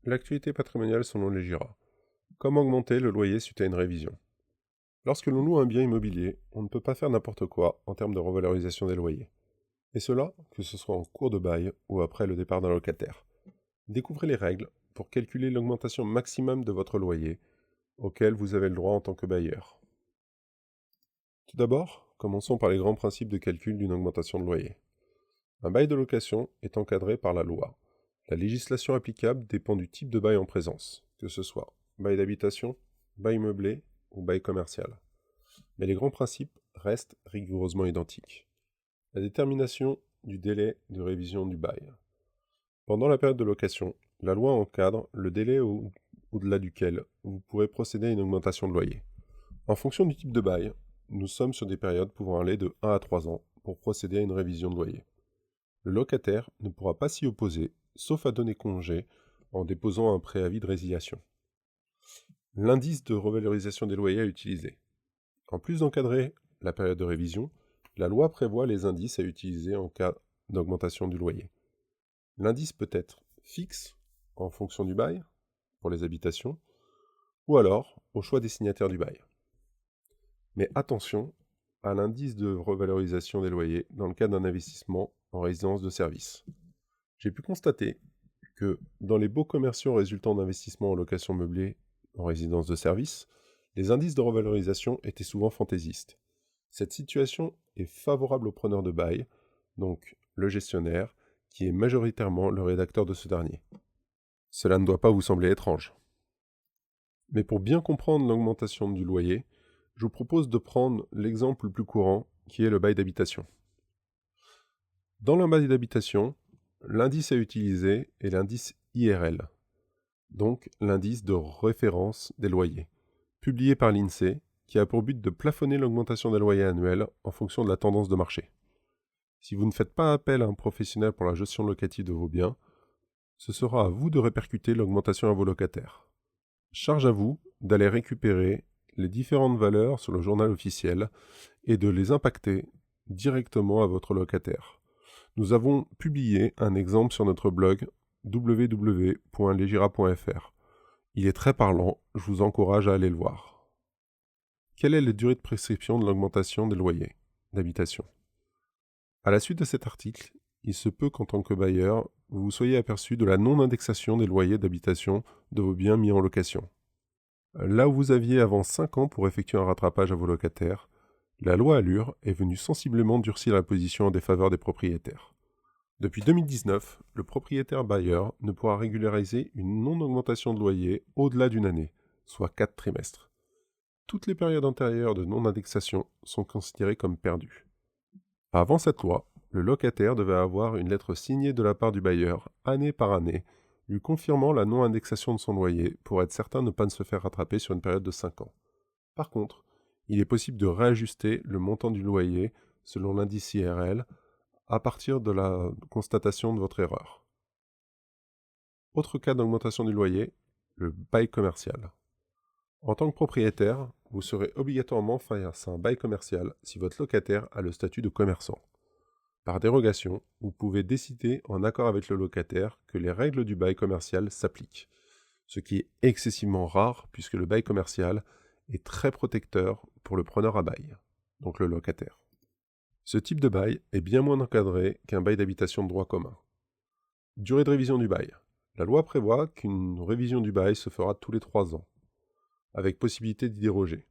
L'actualité patrimoniale selon les GIRA. Comment augmenter le loyer suite à une révision? Lorsque l'on loue un bien immobilier, on ne peut pas faire n'importe quoi en termes de revalorisation des loyers. Et cela, que ce soit en cours de bail ou après le départ d'un locataire. Découvrez les règles pour calculer l'augmentation maximum de votre loyer auquel vous avez le droit en tant que bailleur. Tout d'abord, commençons par les grands principes de calcul d'une augmentation de loyer. Un bail de location est encadré par la loi. La législation applicable dépend du type de bail en présence, que ce soit bail d'habitation, bail meublé ou bail commercial. Mais les grands principes restent rigoureusement identiques. La détermination du délai de révision du bail. Pendant la période de location, la loi encadre le délai au-delà duquel vous pourrez procéder à une augmentation de loyer. En fonction du type de bail, nous sommes sur des périodes pouvant aller de 1 à 3 ans pour procéder à une révision de loyer. Le locataire ne pourra pas s'y opposer, sauf à donner congé en déposant un préavis de résiliation. L'indice de revalorisation des loyers à utiliser. En plus d'encadrer la période de révision, la loi prévoit les indices à utiliser en cas d'augmentation du loyer. L'indice peut être fixe, en fonction du bail, pour les habitations, ou alors au choix des signataires du bail. Mais attention à l'indice de revalorisation des loyers dans le cadre d'un investissement en résidence de service. J'ai pu constater que dans les baux commerciaux résultant d'investissements en location meublée en résidence de service, les indices de revalorisation étaient souvent fantaisistes. Cette situation est favorable au preneur de bail, donc le gestionnaire, qui est majoritairement le rédacteur de ce dernier. Cela ne doit pas vous sembler étrange. Mais pour bien comprendre l'augmentation du loyer, je vous propose de prendre l'exemple le plus courant, qui est le bail d'habitation. Dans le bail d'habitation, l'indice à utiliser est l'indice IRL, donc l'indice de référence des loyers, publié par l'INSEE, qui a pour but de plafonner l'augmentation des loyers annuels en fonction de la tendance de marché. Si vous ne faites pas appel à un professionnel pour la gestion locative de vos biens, ce sera à vous de répercuter l'augmentation à vos locataires. Charge à vous d'aller récupérer les différentes valeurs sur le journal officiel et de les impacter directement à votre locataire. Nous avons publié un exemple sur notre blog www.legira.fr. Il est très parlant, je vous encourage à aller le voir. Quelle est la durée de prescription de l'augmentation des loyers d'habitation? À la suite de cet article, il se peut qu'en tant que bailleur, vous vous soyez aperçu de la non-indexation des loyers d'habitation de vos biens mis en location. Là où vous aviez avant 5 ans pour effectuer un rattrapage à vos locataires, la loi Allure est venue sensiblement durcir la position en défaveur des propriétaires. Depuis 2019, le propriétaire bailleur ne pourra régulariser une non-augmentation de loyer au-delà d'une année, soit 4 trimestres. Toutes les périodes antérieures de non-indexation sont considérées comme perdues. Avant cette loi, le locataire devait avoir une lettre signée de la part du bailleur, année par année, lui confirmant la non-indexation de son loyer pour être certain de ne pas se faire rattraper sur une période de 5 ans. Par contre, il est possible de réajuster le montant du loyer selon l'indice IRL à partir de la constatation de votre erreur. Autre cas d'augmentation du loyer, le bail commercial. En tant que propriétaire, vous serez obligatoirement face à un bail commercial si votre locataire a le statut de commerçant. Par dérogation, vous pouvez décider en accord avec le locataire que les règles du bail commercial s'appliquent, ce qui est excessivement rare puisque le bail commercial est très protecteur pour le preneur à bail, donc le locataire. Ce type de bail est bien moins encadré qu'un bail d'habitation de droit commun. Durée de révision du bail. La loi prévoit qu'une révision du bail se fera tous les 3 ans, avec possibilité d'y déroger.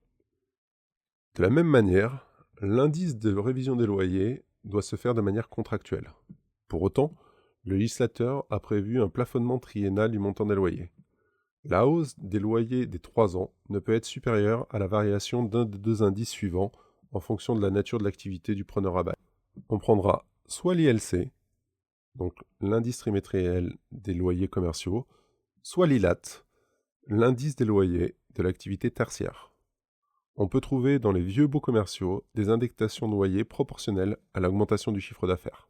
De la même manière, l'indice de révision des loyers doit se faire de manière contractuelle. Pour autant, le législateur a prévu un plafonnement triennal du montant des loyers. La hausse des loyers des 3 ans ne peut être supérieure à la variation d'un des 2 indices suivants en fonction de la nature de l'activité du preneur à bail. On prendra soit l'ILC, donc l'indice trimestriel des loyers commerciaux, soit l'ILAT, l'indice des loyers de l'activité tertiaire. On peut trouver dans les vieux baux commerciaux des indexations de loyers proportionnelles à l'augmentation du chiffre d'affaires.